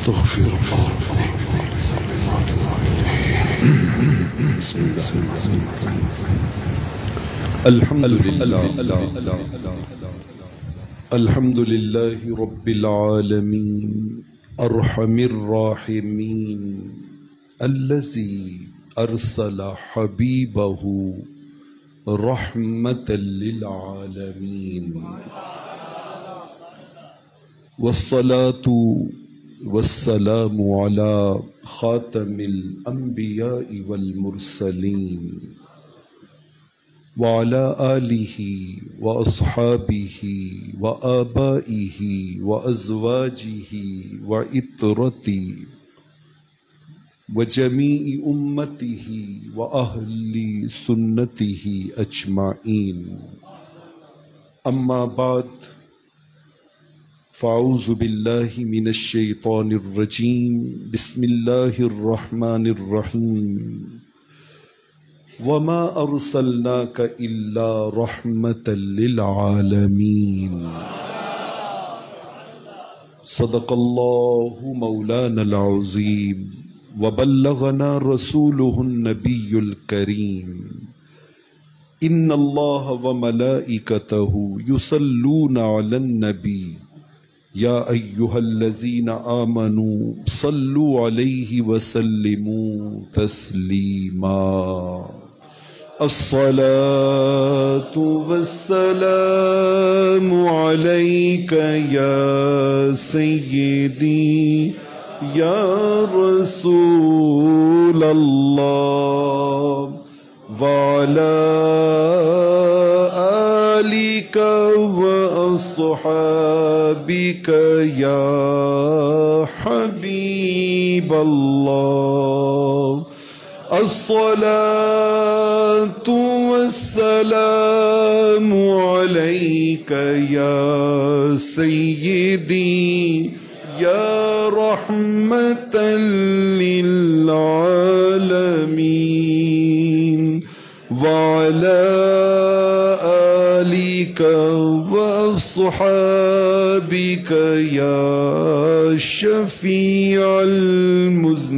استغفر الله بسم الله الحمد لله رب العالمين ارحم الراحمين الذي ارسل حبيبه رحمة للعالمين والصلاة والسلام على خاتم الأنبياء والمرسلين وعلى آله وأصحابه وآبائه وأزواجه وإطرته وجميع أمته وأهل سنته أجمعين أما بعد فاعوذ بالله من الشيطان الرجيم بسم الله الرحمن الرحيم وما أرسلناك إلا رحمة للعالمين صدق الله مولانا العظيم وبلغنا رسوله النبي الكريم إن الله وملائكته يصلون على النبي يا أيها الذين آمنوا صلوا عليه وسلموا تسليما الصلاة والسلام عليك يا سيدي يا رسول الله وعلى آلك وأصحابك يا حبيب الله الصلاة والسلام عليك يا سيدي يا رحمة للعالمين وعلى آلك وأصحابك يا شفيع المذنبين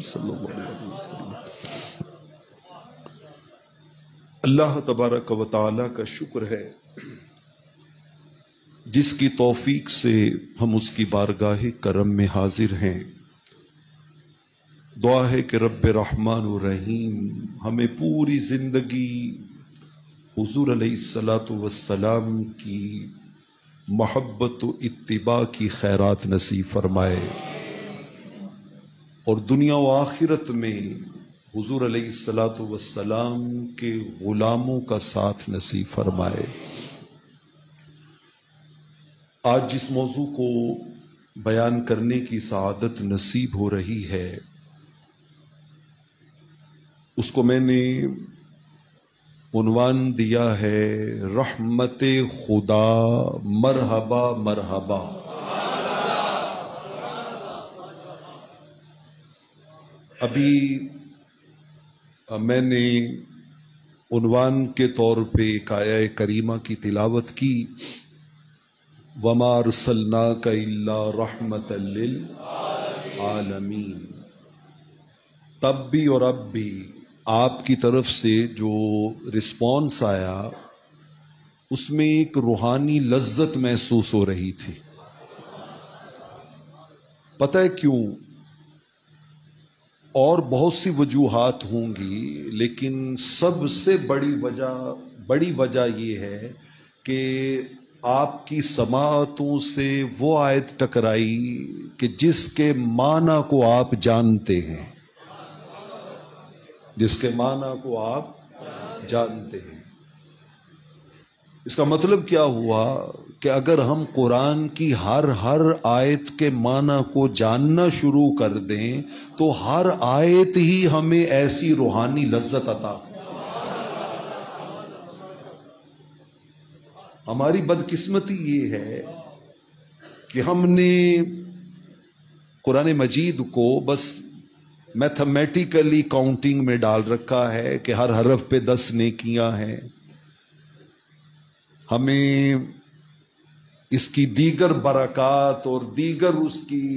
صلی اللہ علیہ وسلم۔ اللہ تبارک و تعالی کا شکر ہے جس کی توفیق سے ہم اس کی بارگاہ کرم میں حاضر ہیں۔ دعا ہے کہ رب رحمان و رحیم ہمیں پوری زندگی حضور علیہ الصلاۃ والسلام کی محبت و اتباع کی خیرات نصیب فرمائے اور دنیا و آخرت میں حضور علیہ الصلاۃ والسلام کے غلاموں کا ساتھ نصیب فرمائے۔ آج جس موضوع کو بیان کرنے کی سعادت نصیب ہو رہی ہے اس کو میں نے عنوان دیا ہے رحمت خدا مرحبا مرحبا۔ ابھی میں نے عنوان کے طور پہ ایک آیہ کریمہ کی تلاوت کی وَمَا أَرْسَلْنَاكَ إِلَّا رَحْمَةً لِلْعَالَمِينَ۔ تب بھی اور اب بھی آپ کی طرف سے جو رسپانس آیا اس میں ایک روحانی لذت محسوس ہو رہی تھی۔ پتہ ہے کیوں؟ اور بہت سی وجوہات ہوں گی لیکن سب سے بڑی وجہ یہ ہے کہ آپ کی سماعتوں سے وہ آیت ٹکرائی کہ جس کے معنی کو آپ جانتے ہیں، جس کے معنی کو آپ جانتے ہیں۔ اس کا مطلب کیا ہوا کہ اگر ہم قرآن کی ہر آیت کے معنی کو جاننا شروع کر دیں تو ہر آیت ہی ہمیں ایسی روحانی لذت عطا کرے۔ ہماری بدقسمتی یہ ہے کہ ہم نے قرآن مجید کو بس میتھمیٹیکلی کاؤنٹنگ میں ڈال رکھا ہے کہ ہر حرف پہ 10 نیکیاں ہیں۔ ہمیں اس کی دیگر برکات اور دیگر اس کی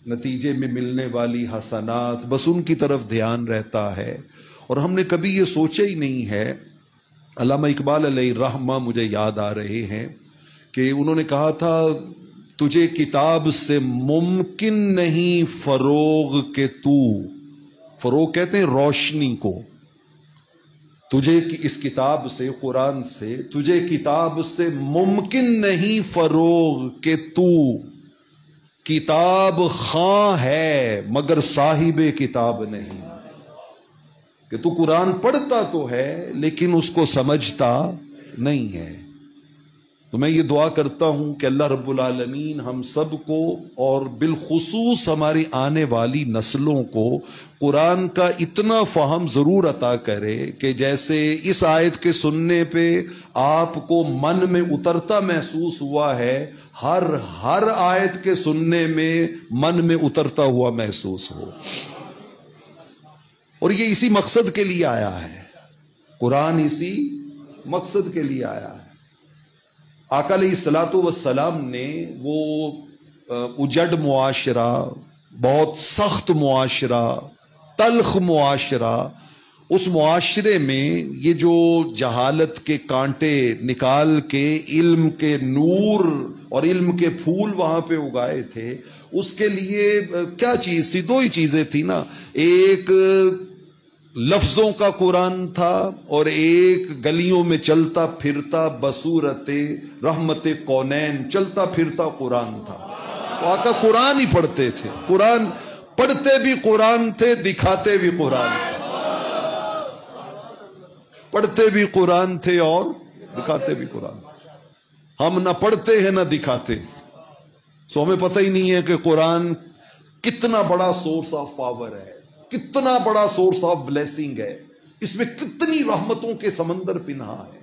نتیجے میں ملنے والی حسنات، بس ان کی طرف دھیان رہتا ہے، اور ہم نے کبھی یہ سوچا ہی نہیں ہے۔ علامہ اقبال علیہ الرحمہ مجھے یاد آ رہے ہیں کہ انہوں نے کہا تھا، تجھے کتاب سے ممکن نہیں فروغ کہ تو، فروغ کہتے ہیں روشنی کو، تجھے اس کتاب سے، قرآن سے، تجھے کتاب سے ممکن نہیں فروغ کہ تو کتاب خواں ہے مگر صاحب کتاب نہیں، کہ تو قرآن پڑھتا تو ہے لیکن اس کو سمجھتا نہیں ہے۔ تو میں یہ دعا کرتا ہوں کہ اللہ رب العالمین ہم سب کو اور بالخصوص ہماری آنے والی نسلوں کو قرآن کا اتنا فہم ضرور عطا کرے کہ جیسے اس آیت کے سننے پہ آپ کو من میں اترتا محسوس ہوا ہے، ہر آیت کے سننے میں من میں اترتا ہوا محسوس ہو۔ اور یہ اسی مقصد کے لیے آیا ہے، قرآن اسی مقصد کے لیے آیا ہے۔ آقا علیہ الصلوۃ والسلام نے وہ اجڑ معاشرہ، بہت سخت معاشرہ، تلخ معاشرہ، اس معاشرے میں یہ جو جہالت کے کانٹے نکال کے علم کے نور اور علم کے پھول وہاں پہ اگائے تھے، اس کے لیے کیا چیز تھی؟ دو ہی چیزیں تھی نا، ایک لفظوں کا قرآن تھا اور ایک گلیوں میں چلتا پھرتا بصورت رحمت کونین چلتا پھرتا قرآن تھا۔ تو آقا قرآن ہی پڑھتے تھے، قرآن پڑھتے بھی قرآن تھے، دکھاتے بھی قرآن تھے، پڑھتے بھی قرآن تھے اور دکھاتے بھی قرآن۔ ہم نہ پڑھتے ہیں نہ دکھاتے، سو ہمیں پتہ ہی نہیں ہے کہ قرآن کتنا بڑا سورس آف پاور ہے، کتنا بڑا سورس آف بلیسنگ ہے، اس میں کتنی رحمتوں کے سمندر پنہا ہے۔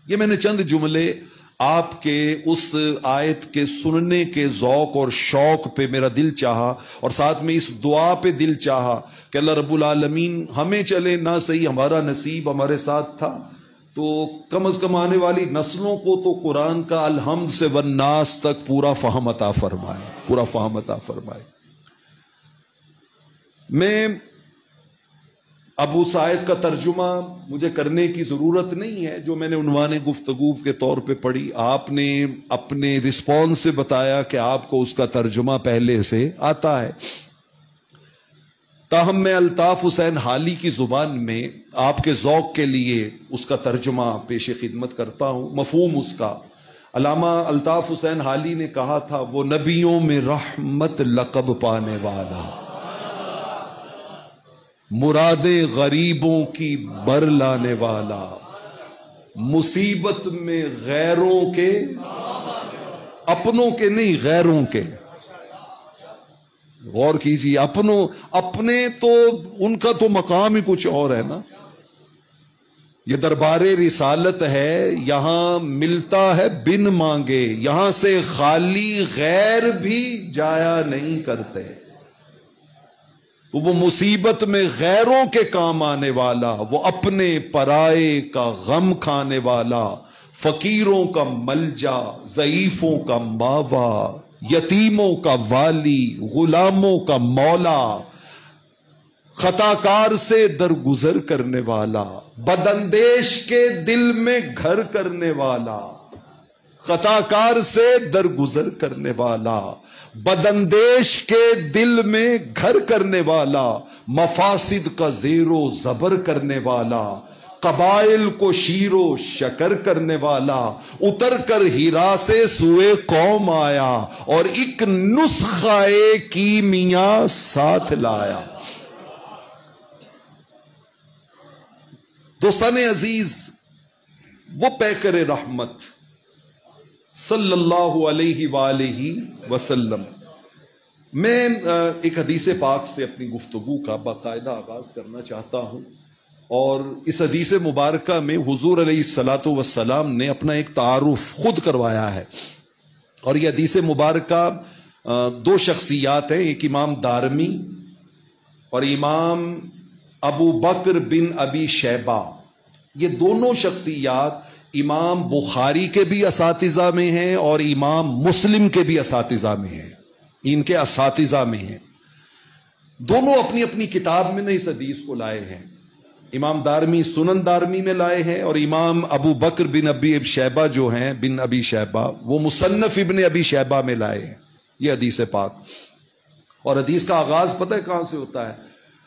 یہ میں نے چند جملے آپ کے اس آیت کے سننے کے ذوق اور شوق پہ میرا دل چاہا، اور ساتھ میں اس دعا پہ دل چاہا کہ اللہ رب العالمین ہمیں چلے نہ صحیح، ہمارا نصیب ہمارے ساتھ تھا تو کم از کم آنے والی نسلوں کو تو قرآن کا الحمد سے والناس تک پورا فہم عطا فرمائے، پورا فہم عطا فرمائے۔ میں اب اس آیت کا ترجمہ مجھے کرنے کی ضرورت نہیں ہے، جو میں نے عنوان گفتگو کے طور پہ پڑھی، آپ نے اپنے رسپانس سے بتایا کہ آپ کو اس کا ترجمہ پہلے سے آتا ہے۔ تاہم میں الطاف حسین حالی کی زبان میں آپ کے ذوق کے لیے اس کا ترجمہ پیش خدمت کرتا ہوں۔ مفہوم اس کا، علامہ الطاف حسین حالی نے کہا تھا، وہ نبیوں میں رحمت لقب پانے والا، مرادیں غریبوں کی بر لانے والا، مصیبت میں غیروں کے، اپنوں کے نہیں غیروں کے، غور کیجیے، اپنے تو ان کا تو مقام ہی کچھ اور ہے نا۔ یہ دربار رسالت ہے، یہاں ملتا ہے بن مانگے، یہاں سے خالی غیر بھی جایا نہیں کرتے۔ تو وہ مصیبت میں غیروں کے کام آنے والا، وہ اپنے پرائے کا غم کھانے والا، فقیروں کا ملجا، ضعیفوں کا ماوا، یتیموں کا والی، غلاموں کا مولا، خطاکار سے درگزر کرنے والا، بداندیش کے دل میں گھر کرنے والا، خطاکار سے درگزر کرنے والا، بداندیش کے دل میں گھر کرنے والا، مفاسد کا زیر و زبر کرنے والا، قبائل کو شیر و شکر کرنے والا، اتر کر ہیرا سے سوئے قوم آیا اور ایک نسخہ کیمیا ساتھ لایا۔ دوستان عزیز، وہ پیکر رحمت صلی اللہ علیہ وآلہ وسلم، میں ایک حدیث پاک سے اپنی گفتگو کا باقاعدہ آغاز کرنا چاہتا ہوں، اور اس حدیث مبارکہ میں حضور علیہ الصلوۃ والسلام نے اپنا ایک تعارف خود کروایا ہے، اور یہ حدیث مبارکہ دو شخصیات ہیں، ایک امام دارمی اور امام ابو بکر بن ابی شیبہ، یہ دونوں شخصیات امام بخاری کے بھی اساتذہ میں ہیں اور امام مسلم کے بھی اساتذہ میں ہیں، ان کے اساتذہ میں ہیں، دونوں اپنی اپنی کتاب میں اس حدیث کو لائے ہیں۔ امام دارمی سنن دارمی میں لائے ہیں، اور امام ابو بکر بن ابی شیبہ جو ہیں، بن ابی شیبہ، وہ مصنف ابن ابی شیبہ میں لائے ہیں یہ حدیث پاک۔ اور حدیث کا آغاز پتہ ہے کہاں سے ہوتا ہے؟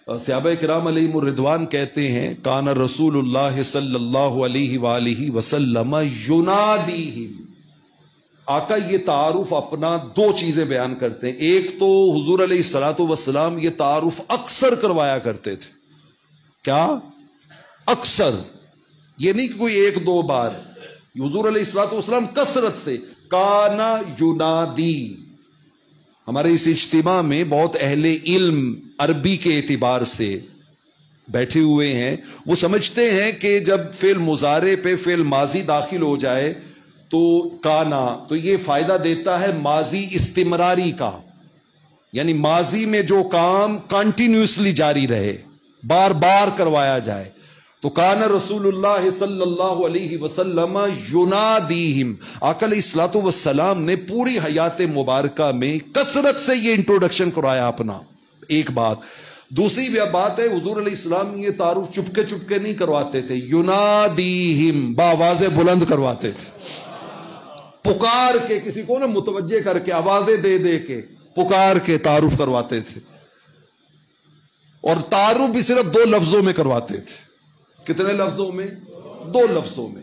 صحابہ کرام علیہم الرضوان کہتے ہیں کان رسول اللہ صلی اللہ علیہ وآلہ وسلم ینادیہم، آقا یہ تعارف اپنا دو چیزیں بیان کرتے ہیں۔ ایک تو حضور علیہ الصلوۃ والسلام یہ تعارف اکثر کروایا کرتے تھے۔ کیا؟ اکثر، یہ نہیں کہ کوئی ایک دو بار، حضور علیہ الصلوۃ والسلام کثرت سے کانا ینادی۔ ہمارے اس اجتماع میں بہت اہل علم عربی کے اعتبار سے بیٹھے ہوئے ہیں، وہ سمجھتے ہیں کہ جب فعل مضارع پہ فعل ماضی داخل ہو جائے تو کانا، تو یہ فائدہ دیتا ہے ماضی استمراری کا، یعنی ماضی میں جو کام کنٹینیوسلی جاری رہے، بار بار کروایا جائے۔ تو کان رسول اللہ صلی اللہ علیہ وسلم ینادیہم، آقا علیہ الصلوۃ والسلام نے پوری حیات مبارکہ میں کثرت سے یہ انٹروڈکشن کرایا اپنا، ایک بات۔ دوسری بات ہے حضور علیہ السلام یہ تعارف چپکے چپکے نہیں کرواتے تھے، ینادیہم بآواز بلند کرواتے تھے، پکار کے، کسی کو نا متوجہ کر کے، آوازیں دے دے کے پکار کے تعارف کرواتے تھے، اور تعارف بھی صرف دو لفظوں میں کرواتے تھے۔ کتنے لفظوں میں؟ دو لفظوں میں۔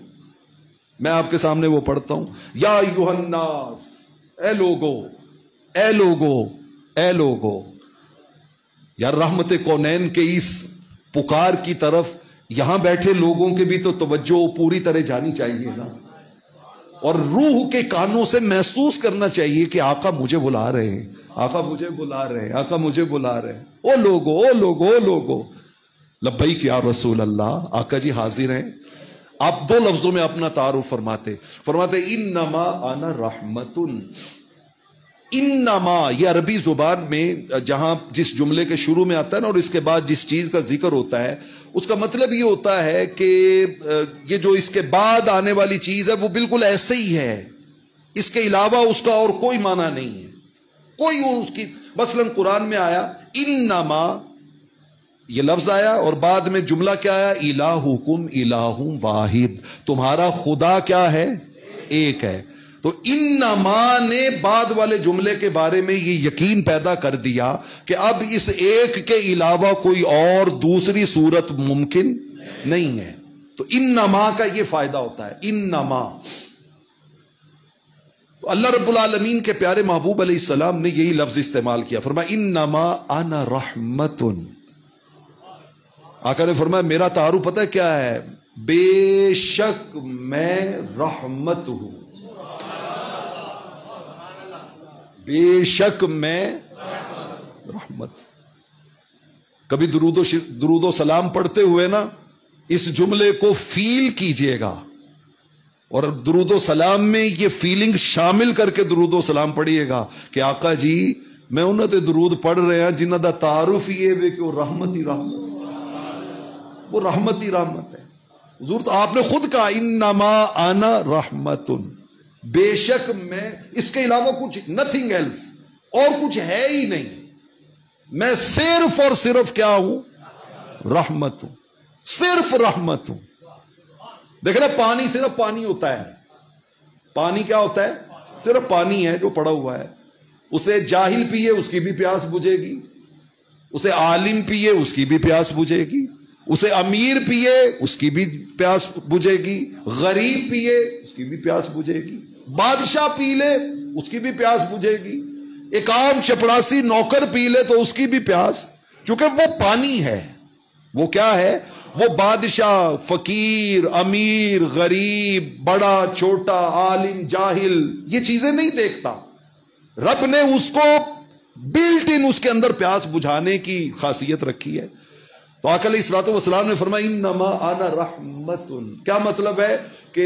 میں آپ کے سامنے وہ پڑھتا ہوں، یا ایھا الناس، اے لوگو، اے لوگو، اے لوگو۔ یار رحمت کونین کے اس پکار کی طرف یہاں بیٹھے لوگوں کے بھی تو توجہ پوری طرح جانی چاہیے نا، اور روح کے کانوں سے محسوس کرنا چاہیے کہ آقا مجھے بلا رہے ہیں، آقا مجھے بلا رہے ہیں، آقا مجھے بلا رہے ہیں۔ او لوگو، او لوگو، او لوگو، لبیک یا رسول اللہ، آقا جی حاضر ہیں۔ آپ دو لفظوں میں اپنا تعارف فرماتے انما انا رحمت۔ انما یہ عربی زبان میں جہاں جس جملے کے شروع میں آتا ہے نا اور اس کے بعد جس چیز کا ذکر ہوتا ہے، اس کا مطلب یہ ہوتا ہے کہ یہ جو اس کے بعد آنے والی چیز ہے وہ بالکل ایسے ہی ہے، اس کے علاوہ اس کا اور کوئی معنی نہیں ہے، کوئی اس کی، مثلا قرآن میں آیا انما، یہ لفظ آیا اور بعد میں جملہ کیا آیا؟ الہکم الہ واحد، تمہارا خدا کیا ہے؟ ایک ہے۔ تو انما نے بعد والے جملے کے بارے میں یہ یقین پیدا کر دیا کہ اب اس ایک کے علاوہ کوئی اور دوسری صورت ممکن نہیں ہے۔ تو انما کا یہ فائدہ ہوتا ہے، انما۔ تو اللہ رب العالمین کے پیارے محبوب علیہ السلام نے یہی لفظ استعمال کیا، فرمایا انما انا رحمت۔ آقا نے فرمایا میرا تعارف پتہ ہے کیا ہے؟ بے شک میں رحمت ہوں، بے شک میں رحمت۔ کبھی درود و سلام پڑھتے ہوئے نا اس جملے کو فیل کیجئے گا، اور درود و سلام میں یہ فیلنگ شامل کر کے درود و سلام پڑھیے گا کہ آقا جی میں انہوں تے درود پڑھ رہے ہیں جنہ دا تعارف یہ ہے کہ وہ رحمت ہی رحمت، وہ رحمت ہی رحمت ہے۔ حضور تو آپ نے خود کہا انما انا رحمت، بے شک میں، اس کے علاوہ کچھ نتھنگ ایلس، اور کچھ ہے ہی نہیں، میں صرف اور صرف کیا ہوں؟ رحمت ہوں، صرف رحمت ہوں۔ دیکھ نا پانی صرف پانی ہوتا ہے، پانی کیا ہوتا ہے؟ صرف پانی ہے جو پڑا ہوا ہے، اسے جاہل پیے اس کی بھی پیاس بجھے گی، اسے عالم پیے اس کی بھی پیاس بجھے گی، اسے امیر پیے اس کی بھی پیاس بجھے گی، غریب پیے اس کی بھی پیاس بجھے گی، بادشاہ پی لے اس کی بھی پیاس بجھے گی، ایک عام چپڑاسی نوکر پی لے تو اس کی بھی پیاس، چونکہ وہ پانی ہے۔ وہ کیا ہے؟ وہ بادشاہ، فقیر، امیر، غریب، بڑا چھوٹا، عالم جاہل، یہ چیزیں نہیں دیکھتا، رب نے اس کو بلٹ ان اس کے اندر پیاس بجھانے کی خاصیت رکھی ہے۔ تو آقا علیہ الصلوۃ والسلام نے فرمایا انما انا رحمت۔ کیا مطلب ہے؟ کہ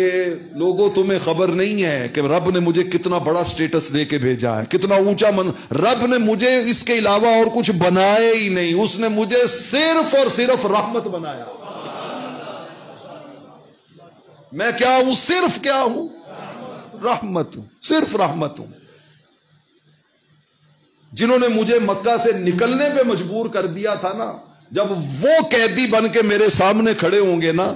لوگوں تمہیں خبر نہیں ہے کہ رب نے مجھے کتنا بڑا سٹیٹس دے کے بھیجا ہے، کتنا اونچا رب نے مجھے اس کے علاوہ اور کچھ بنایا ہی نہیں، اس نے مجھے صرف اور صرف رحمت بنایا۔ میں کیا ہوں؟ صرف کیا ہوں؟ رحمت ہوں، صرف رحمت ہوں۔ جنہوں نے مجھے مکہ سے نکلنے پہ مجبور کر دیا تھا نا، جب وہ قیدی بن کے میرے سامنے کھڑے ہوں گے نا،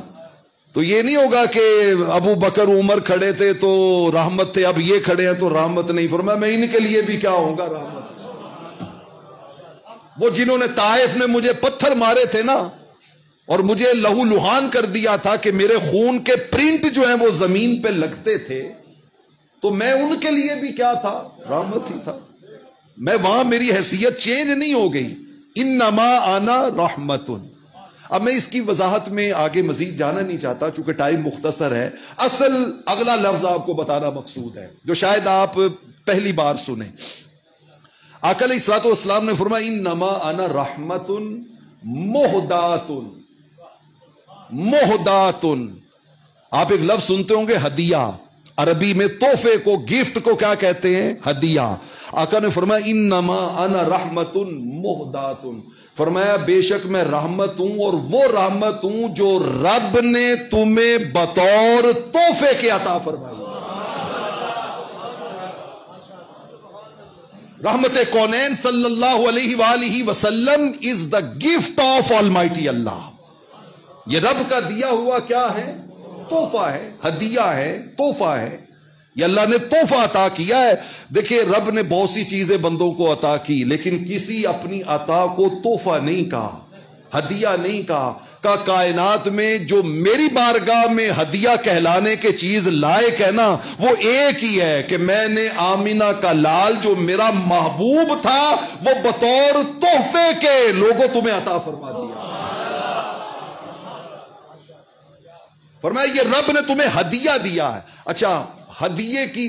تو یہ نہیں ہوگا کہ ابو بکر عمر کھڑے تھے تو رحمت تھے، اب یہ کھڑے ہیں تو رحمت نہیں۔ فرمایا میں ان کے لیے بھی کیا ہوں گا؟ رحمت۔ وہ جنہوں نے طائف میں مجھے پتھر مارے تھے نا اور مجھے لہو لہان کر دیا تھا کہ میرے خون کے پرنٹ جو ہیں وہ زمین پہ لگتے تھے، تو میں ان کے لیے بھی کیا تھا؟ رحمت ہی تھا۔ میں وہاں میری حیثیت چینج نہیں ہو گئی، انما انا رحمت۔ اب میں اس کی وضاحت میں آگے مزید جانا نہیں چاہتا چونکہ ٹائم مختصر ہے۔ اصل اگلا لفظ آپ کو بتانا مقصود ہے جو شاید آپ پہلی بار سنیں۔ آقا علیہ الصلوۃ والسلام نے فرمایا انما انا رحمت مہدات۔ مہدات، آپ ایک لفظ سنتے ہوں گے ہدیہ، عربی میں تحفے کو، گفٹ کو کیا کہتے ہیں؟ ہدیہ۔ آقا نے فرمایا انما انا رحمت مہدات، فرمایا بے شک میں رحمت ہوں، اور وہ رحمت ہوں جو رب نے تمہیں بطور تحفے کے عطا فرمائی۔ رحمت کونین صلی اللہ علیہ وآلہ وسلم از دا گفٹ آف آلمائٹی اللہ۔ یہ رب کا دیا ہوا کیا ہے؟ تحفہ ہے، ہدیہ ہے، تحفہ ہے۔ یہ اللہ نے تحفہ عطا کیا ہے۔ دیکھیں رب نے بہت سی چیزیں بندوں کو عطا کی، لیکن کسی اپنی عطا کو تحفہ نہیں کہا، ہدیہ نہیں کہا۔ کائنات میں جو میری بارگاہ میں ہدیہ کہلانے کے چیز لائق ہے نا، وہ ایک ہی ہے کہ میں نے آمینہ کا لال جو میرا محبوب تھا وہ بطور تحفے کے لوگوں تمہیں عطا فرما دیا۔ فرمایا یہ رب نے تمہیں ہدیہ دیا ہے۔ اچھا ہدیے کی،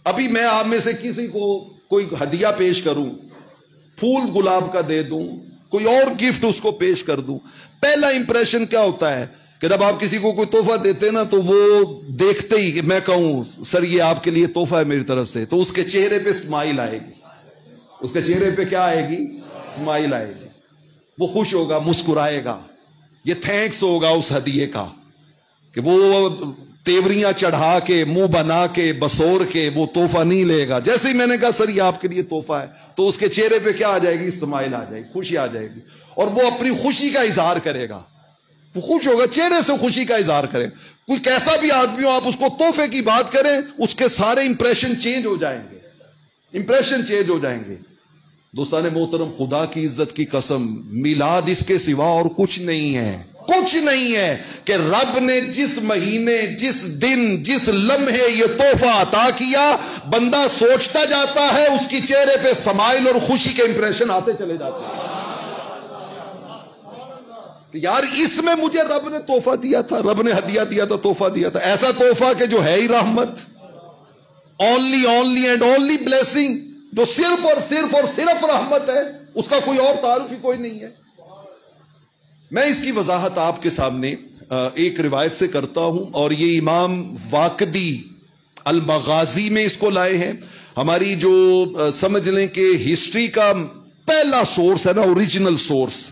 ابھی میں آپ میں سے کسی کو کوئی ہدیہ پیش کروں، پھول گلاب کا دے دوں، کوئی اور گفٹ اس کو پیش کر دوں، پہلا امپریشن کیا ہوتا ہے کہ جب آپ کسی کو کوئی تحفہ دیتے نا تو وہ دیکھتے ہی کہ میں کہوں سر یہ آپ کے لیے تحفہ ہے میری طرف سے، تو اس کے چہرے پہ اسمائل آئے گی، اس کے چہرے پہ کیا آئے گی؟ اسمائل آئے گی، وہ خوش ہوگا، مسکرائے گا، یہ تھینکس ہوگا اس ہدیے کا کہ وہ تیوریاں چڑھا کے، منہ بنا کے، بسور کے وہ تحفہ نہیں لے گا۔ جیسے ہی میں نے کہا سر یہ آپ کے لیے تحفہ ہے، تو اس کے چہرے پہ کیا آ جائے گی؟ اسمائل آ جائے گی، خوشی آ جائے گی، اور وہ اپنی خوشی کا اظہار کرے گا، وہ خوش ہوگا، چہرے سے خوشی کا اظہار کرے۔ کوئی کیسا بھی آدمی ہو، آپ اس کو تحفے کی بات کریں، اس کے سارے امپریشن چینج ہو جائیں گے، امپریشن چینج ہو جائیں گے۔ دوستان محترم، خدا کی عزت کی قسم، میلاد اس کے سوا اور کچھ نہیں ہے، کچھ نہیں ہے کہ رب نے جس مہینے، جس دن، جس لمحے یہ تحفہ عطا کیا، بندہ سوچتا جاتا ہے، اس کی چہرے پہ سمائل اور خوشی کے امپریشن آتے چلے جاتے ہیں کہ یار اس میں مجھے رب نے تحفہ دیا تھا، رب نے ہدیہ دیا تھا، تحفہ دیا تھا، ایسا تحفہ کہ جو ہے ہی رحمت، اونلی اینڈ اونلی بلیسنگ، جو صرف اور صرف رحمت ہے، اس کا کوئی اور تعارف ہی کوئی نہیں ہے۔ میں اس کی وضاحت آپ کے سامنے ایک روایت سے کرتا ہوں، اور یہ امام واقدی المغازی میں اس کو لائے ہیں۔ ہماری جو سمجھ لیں کہ ہسٹری کا پہلا سورس ہے نا، اوریجنل سورس،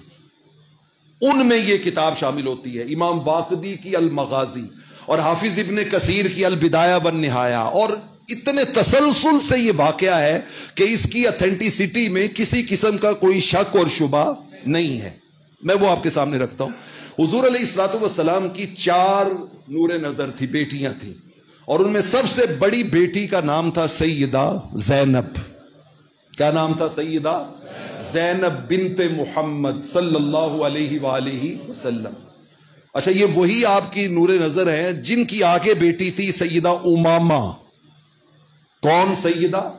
ان میں یہ کتاب شامل ہوتی ہے، امام واقدی کی المغازی اور حافظ ابن کثیر کی البدایہ والنہایہ، اور اتنے تسلسل سے یہ واقعہ ہے کہ اس کی اتھینٹیسٹی میں کسی قسم کا کوئی شک اور شبہ نہیں ہے۔ میں وہ آپ کے سامنے رکھتا ہوں۔ حضور علیہ الصلوۃ والسلام کی 4 نور نظر تھی، بیٹیاں تھیں، اور ان میں سب سے بڑی بیٹی کا نام تھا سیدہ زینب۔ کیا نام تھا؟ سیدہ زینب بنت محمد صلی اللہ علیہ وآلہ وسلم۔ اچھا یہ وہی آپ کی نور نظر ہیں جن کی آگے بیٹی تھی سیدہ امامہ۔ کون؟ سیدہ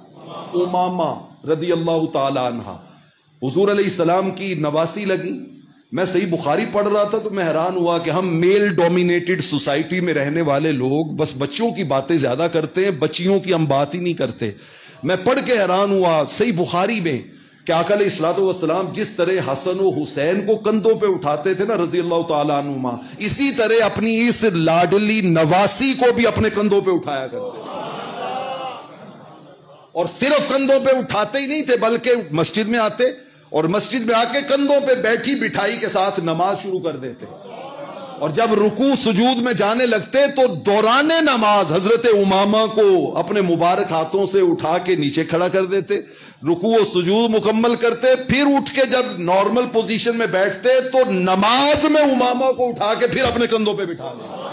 امامہ رضی اللہ تعالی عنہا، حضور علیہ السلام کی نواسی لگی۔ میں صحیح بخاری پڑھ رہا تھا تو میں حیران ہوا کہ ہم میل ڈومینیٹڈ سوسائٹی میں رہنے والے لوگ بس بچوں کی باتیں زیادہ کرتے ہیں، بچیوں کی ہم بات ہی نہیں کرتے۔ میں پڑھ کے حیران ہوا صحیح بخاری میں کہ آقا علیہ الصلوۃ والسلام جس طرح حسن و حسین کو کندھوں پہ اٹھاتے تھے نا رضی اللہ تعالیٰ عنہما، اسی طرح اپنی اس لاڈلی نواسی کو بھی اپنے کندھوں پہ اٹھایا کرتے تھے، اور صرف کندھوں پہ اٹھاتے ہی نہیں تھے بلکہ مسجد میں آتے اور مسجد میں آ کے کندھوں پہ بیٹھی بٹھائی کے ساتھ نماز شروع کر دیتے۔ اور جب رکوع سجود میں جانے لگتے تو دوران نماز حضرت امامہ کو اپنے مبارک ہاتھوں سے اٹھا کے نیچے کھڑا کر دیتے، رکوع و سجود مکمل کرتے، پھر اٹھ کے جب نارمل پوزیشن میں بیٹھتے تو نماز میں امامہ کو اٹھا کے پھر اپنے کندھوں پہ بٹھا لیتے۔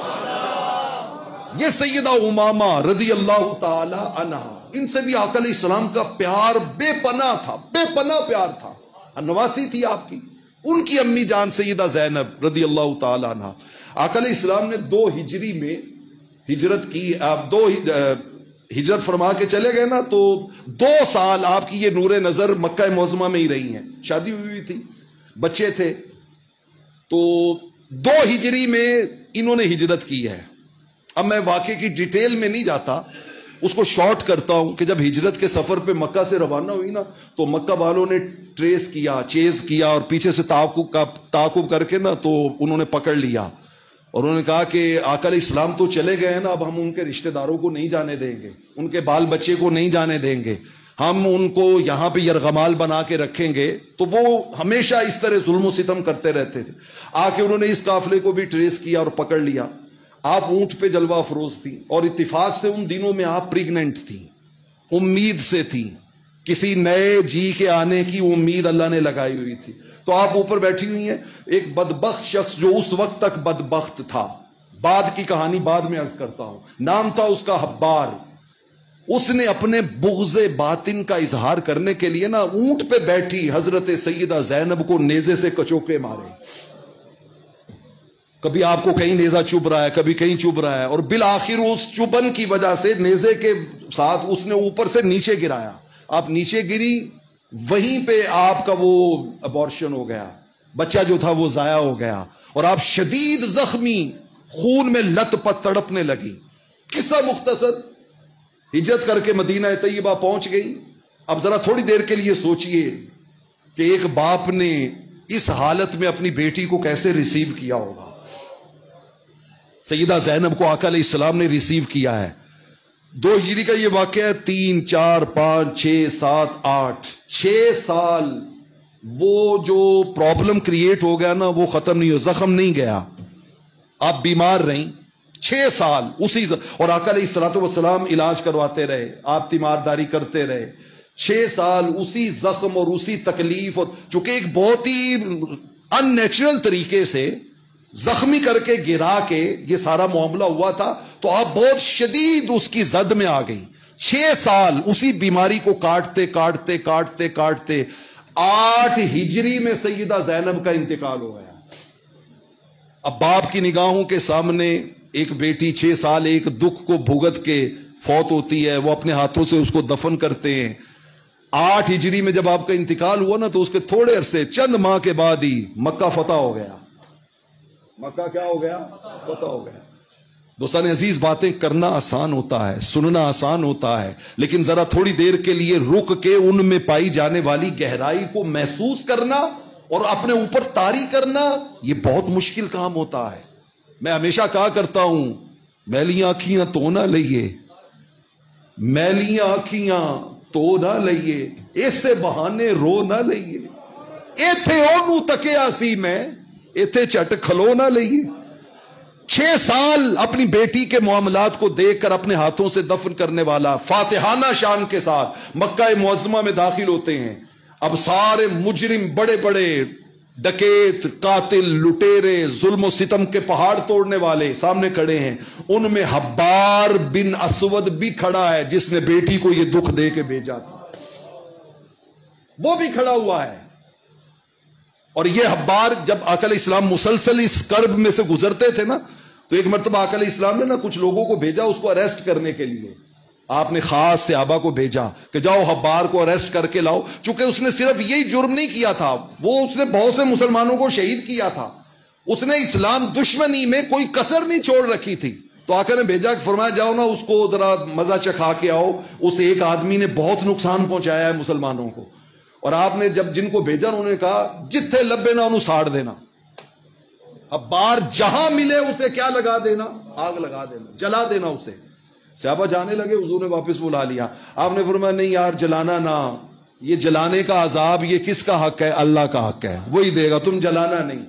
یہ سیدہ امامہ رضی اللہ تعالی عنہ، ان سے بھی آقا علیہ السلام کا پیار بے پناہ تھا، بے پناہ پیار تھا، نواسی تھی آپ کی۔ ان کی امی جان سیدہ زینب رضی اللہ تعالی عنہ، آقا علیہ السلام نے 2 ہجری میں ہجرت کی، آپ 2 ہجرت فرما کے چلے گئے نا، تو 2 سال آپ کی یہ نور نظر مکہ معظمہ میں ہی رہی ہیں، شادی ہوئی تھی، بچے تھے، تو 2 ہجری میں انہوں نے ہجرت کی ہے۔ اب میں واقعے کی ڈیٹیل میں نہیں جاتا، اس کو شارٹ کرتا ہوں کہ جب ہجرت کے سفر پہ مکہ سے روانہ ہوئی نا، تو مکہ والوں نے ٹریس کیا، چیز کیا، اور پیچھے سے تعاقب کر کے نا تو انہوں نے پکڑ لیا، اور انہوں نے کہا کہ آقا علیہ السلام تو چلے گئے نا، اب ہم ان کے رشتہ داروں کو نہیں جانے دیں گے، ان کے بال بچے کو نہیں جانے دیں گے، ہم ان کو یہاں پہ یرغمال بنا کے رکھیں گے۔ تو وہ ہمیشہ اس طرح ظلم و ستم کرتے رہتے تھے۔ آ کے انہوں نے اس قافلے کو بھی ٹریس کیا اور پکڑ لیا۔ آپ اونٹ پہ جلوہ افروز تھی، اور اتفاق سے ان دنوں میں آپ پریگننٹ تھی، امید سے تھی، کسی نئے جی کے آنے کی امید اللہ نے لگائی ہوئی تھی، تو آپ اوپر بیٹھی ہوئی ہیں۔ ایک بدبخت شخص جو اس وقت تک بدبخت تھا، بعد کی کہانی بعد میں عرض کرتا ہوں، نام تھا اس کا حبار، اس نے اپنے بغض باطن کا اظہار کرنے کے لیے نا اونٹ پہ بیٹھی حضرت سیدہ زینب کو نیزے سے کچوکے مارے۔ کبھی آپ کو کہیں نیزہ چبھ رہا ہے، کبھی کہیں چبھ رہا ہے، اور بالآخر اس چبھن کی وجہ سے نیزے کے ساتھ اس نے اوپر سے نیچے گرایا، آپ نیچے گری، وہیں پہ آپ کا وہ ابارشن ہو گیا، بچہ جو تھا وہ ضائع ہو گیا، اور آپ شدید زخمی، خون میں لت پت تڑپنے لگی۔ قصہ مختصر، ہجرت کر کے مدینہ طیبہ پہنچ گئی۔ اب ذرا تھوڑی دیر کے لیے سوچئے کہ ایک باپ نے اس حالت میں اپنی بیٹی کو کیسے ریسیو کیا ہوگا۔ سیدہ زینب کو آقا علیہ السلام نے ریسیو کیا ہے۔ 2 ہجری کا یہ واقعہ ہے، 3 4 5 6 7 8 6 سال وہ جو پرابلم کریٹ ہو گیا نا وہ ختم نہیں ہو، زخم نہیں گیا، آپ بیمار رہیں 6 سال اسی اور آقا علیہ السلام علاج کرواتے رہے، آپ تیمارداری کرتے رہے 6 سال اسی زخم اور اسی تکلیف، اور چونکہ ایک بہت ہی ان نیچرل طریقے سے زخمی کر کے گرا کے یہ سارا معاملہ ہوا تھا، تو آپ بہت شدید اس کی زد میں آ گئی۔ 6 سال اسی بیماری کو کاٹتے کاٹتے کاٹتے کاٹتے 8 ہجری میں سیدہ زینب کا انتقال ہو گیا۔ اب باپ کی نگاہوں کے سامنے ایک بیٹی 6 سال ایک دکھ کو بھگت کے فوت ہوتی ہے، وہ اپنے ہاتھوں سے اس کو دفن کرتے ہیں۔ 8 ہجری میں جب آپ کا انتقال ہوا نا، تو اس کے تھوڑے عرصے چند ماہ کے بعد ہی مکہ فتح ہو گیا۔ مکہ کیا ہو گیا؟ فتح ہو گیا۔ دوستان عزیز، باتیں کرنا آسان ہوتا ہے، سننا آسان ہوتا ہے، لیکن ذرا تھوڑی دیر کے لیے رک کے ان میں پائی جانے والی گہرائی کو محسوس کرنا اور اپنے اوپر طاری کرنا، یہ بہت مشکل کام ہوتا ہے۔ میں ہمیشہ کہا کرتا ہوں، میلیاں آنکھیاں تو نہ لئیے، میلیاں آنکھیاں تو نہ لئیے، ایسے بہانے رو نہ لئیے، ایتھے اونوں تکیا سی میں، ایتھے چٹ کھلو نہ لئیے۔ 6 سال اپنی بیٹی کے معاملات کو دیکھ کر اپنے ہاتھوں سے دفن کرنے والا فاتحانہ شان کے ساتھ مکہ معظمہ میں داخل ہوتے ہیں۔ اب سارے مجرم، بڑے بڑے ڈکیت، قاتل، لٹیرے، ظلم و ستم کے پہاڑ توڑنے والے سامنے کھڑے ہیں۔ ان میں حبار بن اسود بھی کھڑا ہے، جس نے بیٹی کو یہ دکھ دے کے بھیجا تھا، وہ بھی کھڑا ہوا ہے۔ اور یہ حبار جب آقا علیہ السلام مسلسل اس کرب میں سے گزرتے تھے نا، تو ایک مرتبہ آقا علیہ السلام نے نا کچھ لوگوں کو بھیجا اس کو اریسٹ کرنے کے لیے۔ آپ نے خاص صحابہ کو بھیجا کہ جاؤ حبار کو اریسٹ کر کے لاؤ، چونکہ اس نے صرف یہی جرم نہیں کیا تھا، اس نے بہت سے مسلمانوں کو شہید کیا تھا، اس نے اسلام دشمنی میں کوئی کسر نہیں چھوڑ رکھی تھی۔ تو آقا نے بھیجا کہ فرمایا جاؤ نا اس کو ذرا مزہ چکھا کے آؤ، اس ایک آدمی نے بہت نقصان پہنچایا ہے مسلمانوں کو۔ اور آپ نے جب جن کو بھیجا انہوں نے کہا جتھے لبے نا انہوں ساڑ دینا، حبار جہاں ملے اسے کیا لگا دینا؟ آگ لگا دینا، جلا دینا اسے۔ صحابہ جانے لگے، حضور نے واپس بلا لیا۔ آپ نے فرمایا نہیں یار جلانا نہ، یہ جلانے کا عذاب یہ کس کا حق ہے؟ اللہ کا حق ہے، وہی دے گا، تم جلانا نہیں۔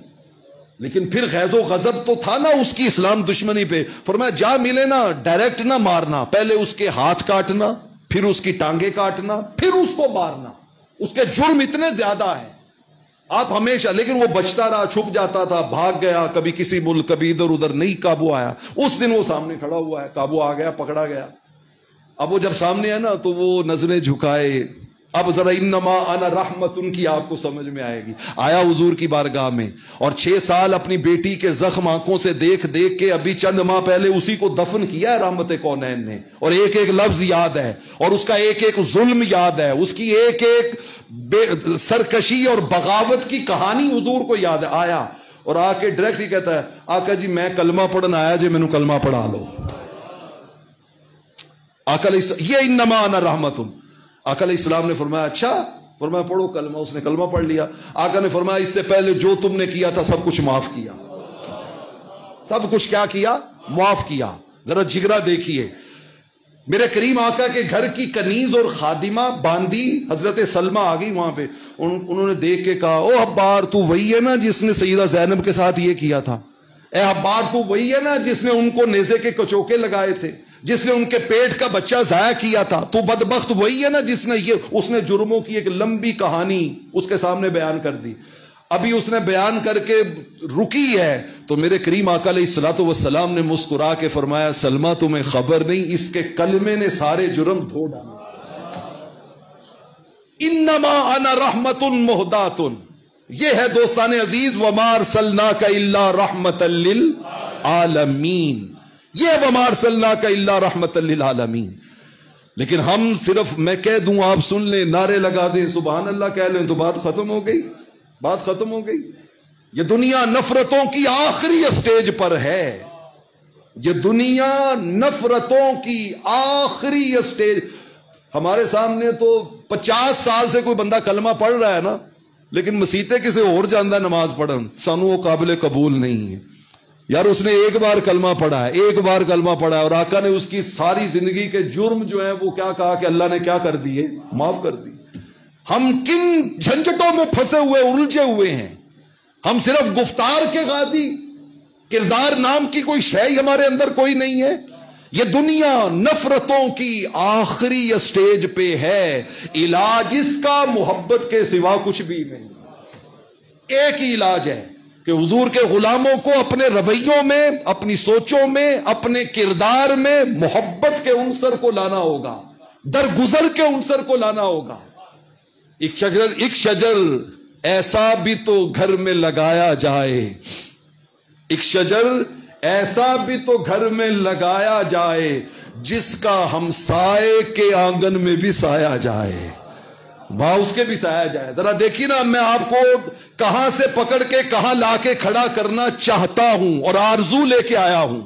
لیکن پھر غیظ و غضب تو تھا نا اس کی اسلام دشمنی پہ. فرمایا جا ملے نا ڈائریکٹ نہ مارنا, پہلے اس کے ہاتھ کاٹنا, پھر اس کی ٹانگیں کاٹنا, پھر اس کو مارنا. اس کے جرم اتنے زیادہ ہیں آپ ہمیشہ. لیکن وہ بچتا رہا, چھپ جاتا تھا, بھاگ گیا, کبھی کسی ملک, کبھی ادھر ادھر, نہیں قابو آیا. اس دن وہ سامنے کھڑا ہوا ہے, قابو آ گیا, پکڑا گیا. اب وہ جب سامنے ہے نا تو وہ نظریں جھکائے. اب ذرا انما انا رحمت ان کی آپ کو سمجھ میں آئے گی. آیا حضور کی بارگاہ میں اور 6 سال اپنی بیٹی کے زخم آنکھوں سے دیکھ دیکھ کے ابھی چند ماہ پہلے اسی کو دفن کیا ہے رحمت کونین نے, اور ایک ایک لفظ یاد ہے, اور اس کا ایک ایک ظلم یاد ہے, اس کی ایک ایک سرکشی اور بغاوت کی کہانی حضور کو یاد ہے. آیا اور آ کے ڈائریکٹ ہی کہتا ہے آقا جی میں کلمہ پڑھنا آیا جی, مینوں کلمہ پڑھا لو. آقا یہ انما انا رحمت. آقا علیہ السلام نے فرمایا اچھا, فرمایا پڑھو کلمہ. اس نے کلمہ پڑھ لیا. آقا نے فرمایا اس سے پہلے جو تم نے کیا تھا سب کچھ معاف کیا. سب کچھ کیا کیا؟ معاف کیا. ذرا جگرا دیکھیے. میرے کریم آقا کے گھر کی کنیز اور خادمہ باندی حضرت سلمہ آ گئی وہاں پہ. انہوں نے دیکھ کے کہا او حبار تو وہی ہے نا جس نے سیدہ زینب کے ساتھ یہ کیا تھا؟ اے حبار تو وہی ہے نا جس نے ان کو نیزے کے کچوکے لگائے تھے, جس نے ان کے پیٹ کا بچہ ضائع کیا تھا؟ تو بدبخت وہی ہے نا جس نے اس نے جرموں کی ایک لمبی کہانی اس کے سامنے بیان کر دی. ابھی اس نے بیان کر کے رکی ہے تو میرے کریم آقا علیہ الصلوۃ والسلام نے مسکرا کے فرمایا سلمہ تمہیں خبر نہیں, اس کے کلمے نے سارے جرم دھو ڈالے. انما انا رحمت مہدات. یہ ہے دوستان عزیز وما ارسلناک الا رحمت للعالمین. یہ وما ارسلناک الا رحمت للعالمین. لیکن ہم صرف میں کہہ دوں آپ سن لیں, نعرے لگا دیں, سبحان اللہ کہہ لیں تو بات ختم ہو گئی. بات ختم ہو گئی. یہ دنیا نفرتوں کی آخری اسٹیج پر ہے. یہ دنیا نفرتوں کی آخری اسٹیج. ہمارے سامنے تو 50 سال سے کوئی بندہ کلمہ پڑھ رہا ہے نا, لیکن مسیطے کسی اور جاندہ نماز پڑھن, سانو وہ قابل قبول نہیں ہے. یار اس نے ایک بار کلمہ پڑھا ہے, ایک بار کلمہ پڑھا ہے, اور آقا نے اس کی ساری زندگی کے جرم جو ہیں وہ کیا کہا کہ اللہ نے کیا کر دیے؟ معاف کر دی. ہم کن جھنجھٹوں میں پھنسے ہوئے, الجھے ہوئے ہیں. ہم صرف گفتار کے غازی, کردار نام کی کوئی شے ہمارے اندر کوئی نہیں ہے. یہ دنیا نفرتوں کی آخری اسٹیج پہ ہے. علاج اس کا محبت کے سوا کچھ بھی نہیں. ایک ہی علاج ہے کہ حضور کے غلاموں کو اپنے رویوں میں, اپنی سوچوں میں, اپنے کردار میں محبت کے عنصر کو لانا ہوگا, درگزر کے عنصر کو لانا ہوگا. ایک شجر ایسا بھی تو گھر میں لگایا جائے, ایک شجر ایسا بھی تو گھر میں لگایا جائے جس کا ہمسائے کے آنگن میں بھی سایہ جائے, وہاں اس کے بھی سایہ جائے. ذرا دیکھیے نا, میں آپ کو کہاں سے پکڑ کے کہاں لا کے کھڑا کرنا چاہتا ہوں اور آرزو لے کے آیا ہوں.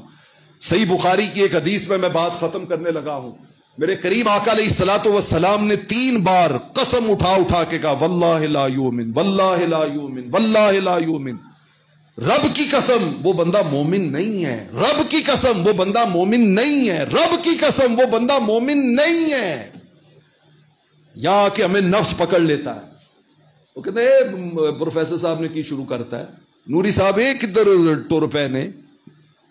صحیح بخاری کی ایک حدیث میں بات ختم کرنے لگا ہوں. میرے کریم آقا علیہ الصلوۃ والسلام نے 3 بار قسم اٹھا کے کہا واللہ لا یؤمن, واللہ لا یؤمن, واللہ لا یؤمن. رب کی قسم وہ بندہ مومن نہیں ہے, رب کی قسم وہ بندہ مومن نہیں ہے, رب کی قسم وہ بندہ مومن نہیں ہے. یہاں کہ ہمیں نفس پکڑ لیتا ہے. وہ کہتے ہیں پروفیسر صاحب نے کی شروع کرتا ہے, نوری صاحب ایک ادھر ٹور پہنے,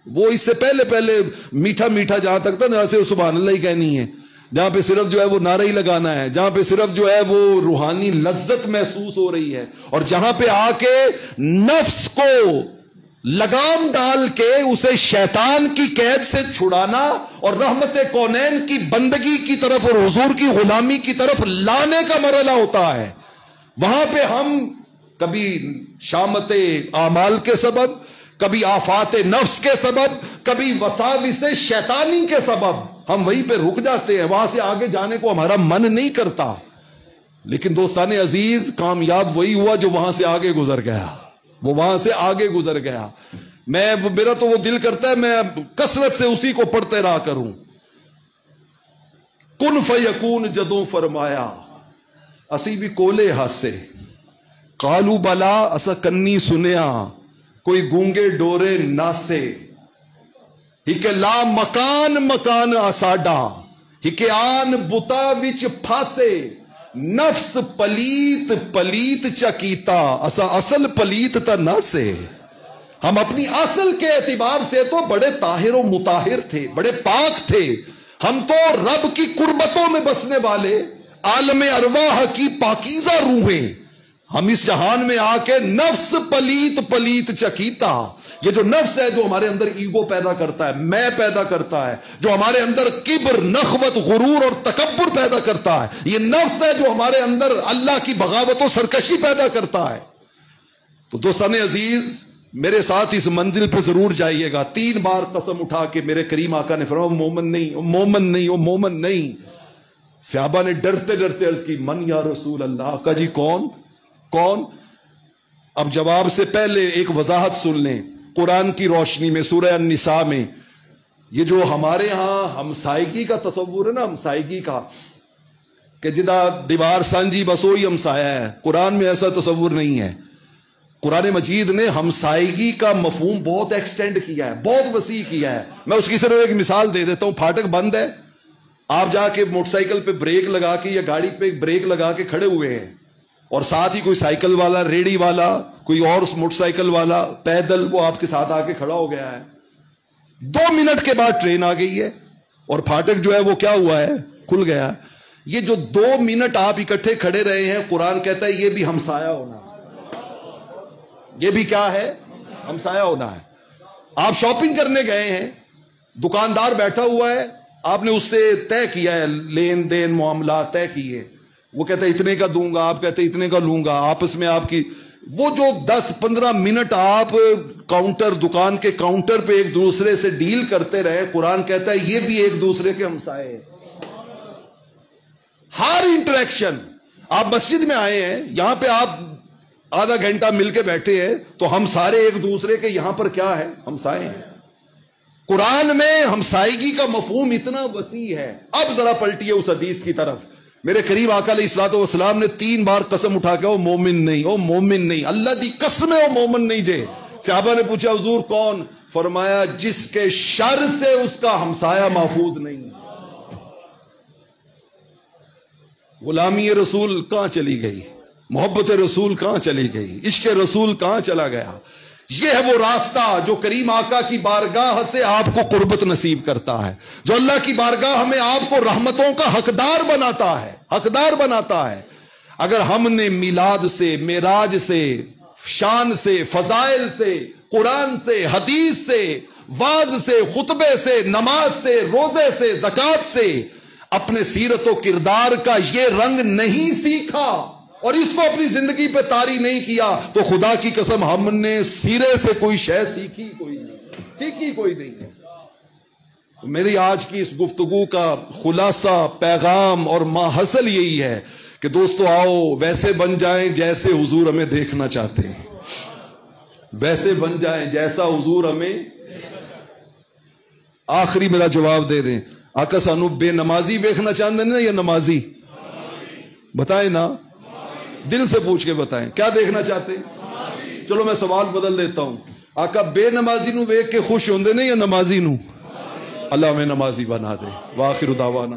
وہ اس سے پہلے میٹھا میٹھا جہاں تک تھا نا سے سبحان اللہ ہی کہنی ہے, جہاں پہ صرف جو ہے وہ نعرہ ہی لگانا ہے, جہاں پہ صرف جو ہے وہ روحانی لذت محسوس ہو رہی ہے, اور جہاں پہ آ کے نفس کو لگام ڈال کے اسے شیطان کی قید سے چھڑانا اور رحمت کونین کی بندگی کی طرف اور حضور کی غلامی کی طرف لانے کا مرحلہ ہوتا ہے. وہاں پہ ہم کبھی شامت اعمال کے سبب, کبھی آفات نفس کے سبب, کبھی وساوس شیطانی کے سبب ہم وہیں پہ رک جاتے ہیں, وہاں سے آگے جانے کو ہمارا من نہیں کرتا. لیکن دوستان عزیز کامیاب وہی ہوا جو وہاں سے آگے گزر گیا, وہ وہاں سے آگے گزر گیا. میرا تو وہ دل کرتا ہے میں کثرت سے اسی کو پڑھتے رہا کروں. کن فیکون جدوں فرمایا اسی بھی کولے ہاسے, قالو بلا اسا کنی سنیا کوئی گونگے ڈورے ناسے, ہی کہ لا مکان مکان اساڈا, ہی کہ آن بتا وچ پھاسے, نفس پلیت پلیت چکیتا اسا اصل پلیت تا نہ سے. ہم اپنی اصل کے اعتبار سے تو بڑے طاہر و مطہر تھے، بڑے پاک تھے. ہم تو رب کی قربتوں میں بسنے والے عالم ارواح کی پاکیزہ روحیں. ہم اس جہان میں آ کے نفس پلیت پلیت چکیتا، یہ جو نفس ہے جو ہمارے اندر ایگو پیدا کرتا ہے، میں پیدا کرتا ہے، جو ہمارے اندر کبر، نخوت، غرور اور تکبر پیدا کرتا ہے، یہ نفس ہے جو ہمارے اندر اللہ کی بغاوت و سرکشی پیدا کرتا ہے. تو دوستان عزیز، میرے ساتھ اس منزل پہ ضرور جائیے گا. 3 بار قسم اٹھا کے میرے کریم آقا نے فرمایا مومن نہیں، وہ مومن نہیں، وہ مومن نہیں. صحابہ نے ڈرتے ڈرتے عرض کی من یا رسول اللہ. آقا جی کون؟ اب جواب سے پہلے ایک وضاحت سن لیں. قرآن کی روشنی میں سورہ النساء میں یہ جو ہمارے ہاں ہمسائیگی کا تصور ہے نا، ہمسائیگی کا کہ جدا دیوار سانجی بس وہی ہمسایا ہے، قرآن میں ایسا تصور نہیں ہے. قرآن مجید نے ہمسائیگی کا مفہوم بہت ایکسٹینڈ کیا ہے، بہت وسیع کیا ہے. میں اس کی صرف ایک مثال دے دیتا ہوں. پھاٹک بند ہے، آپ جا کے موٹر سائیکل پہ بریک لگا کے یا گاڑی پہ بریک لگا کے کھڑے ہوئے ہیں، اور ساتھ ہی کوئی سائیکل والا، ریڑی والا، کوئی اور موٹر سائیکل والا پیدل وہ آپ کے ساتھ آ کے کھڑا ہو گیا ہے. 2 منٹ کے بعد ٹرین آ گئی ہے اور پھاٹک جو ہے وہ کیا ہوا ہے؟ کھل گیا. یہ جو 2 منٹ آپ اکٹھے کھڑے رہے ہیں، قرآن کہتا ہے یہ بھی ہمسایہ ہونا ہے. یہ بھی کیا ہے؟ ہمسایہ ہونا ہے. آپ شاپنگ کرنے گئے ہیں، دکاندار بیٹھا ہوا ہے، آپ نے اس سے طے کیا ہے، لین دین معاملات طے کیے. وہ کہتا ہے اتنے کا دوں گا، آپ کہتے ہیں اتنے کا لوں گا. آپس میں آپ کی وہ جو 10-15 منٹ آپ دکان کے کاؤنٹر پہ ایک دوسرے سے ڈیل کرتے رہے، قرآن کہتا ہے یہ بھی ایک دوسرے کے ہمسائے ہیں. ہر انٹریکشن. آپ مسجد میں آئے ہیں، یہاں پہ آپ آدھا گھنٹہ مل کے بیٹھے ہیں، تو ہم سارے ایک دوسرے کے یہاں پر کیا ہے؟ ہمسائے ہیں. قرآن میں ہمسائیگی کا مفہوم اتنا وسیع ہے. اب ذرا پلٹیے اس حدیث کی طرف. میرے قریب آقا علیہ الصلوۃ والسلام نے 3 بار قسم اٹھا کے وہ مومن نہیں، وہ مومن نہیں، اللہ دی قسم ہے وہ مومن نہیں جے. صحابہ نے پوچھا حضور کون؟ فرمایا جس کے شر سے اس کا ہمسایہ محفوظ نہیں. غلامی رسول کہاں چلی گئی؟ محبت رسول کہاں چلی گئی؟ عشق رسول کہاں چلا گیا؟ یہ ہے وہ راستہ جو کریم آقا کی بارگاہ سے آپ کو قربت نصیب کرتا ہے، جو اللہ کی بارگاہ میں آپ کو رحمتوں کا حقدار بناتا ہے، حقدار بناتا ہے. اگر ہم نے میلاد سے، معراج سے، شان سے، فضائل سے، قرآن سے، حدیث سے، واعظ سے، خطبے سے، نماز سے، روزے سے، زکوٰۃ سے اپنے سیرت و کردار کا یہ رنگ نہیں سیکھا اور اس کو اپنی زندگی پہ طاری نہیں کیا، تو خدا کی قسم ہم نے سیرے سے کوئی شے سیکھی کوئی نہیں ہے. میری آج کی اس گفتگو کا خلاصہ، پیغام اور ماحصل یہی ہے کہ دوستو آؤ ویسے بن جائیں جیسے حضور ہمیں دیکھنا چاہتے ہیں، ویسے بن جائیں جیسا حضور ہمیں. آخری میرا جواب دے دیں، آقا سانو بے نمازی ویکھنا چاہتے ہیں نا یا نمازی؟ بتائیں نا، دل سے پوچھ کے بتائیں کیا دیکھنا چاہتے ہیں؟ چلو میں سوال بدل دیتا ہوں، آقا بے نمازی نو ویکھ کے خوش ہوندے نے یا نمازی نو؟ اللہ ہمیں نمازی بنا دے. وآخر دعوانا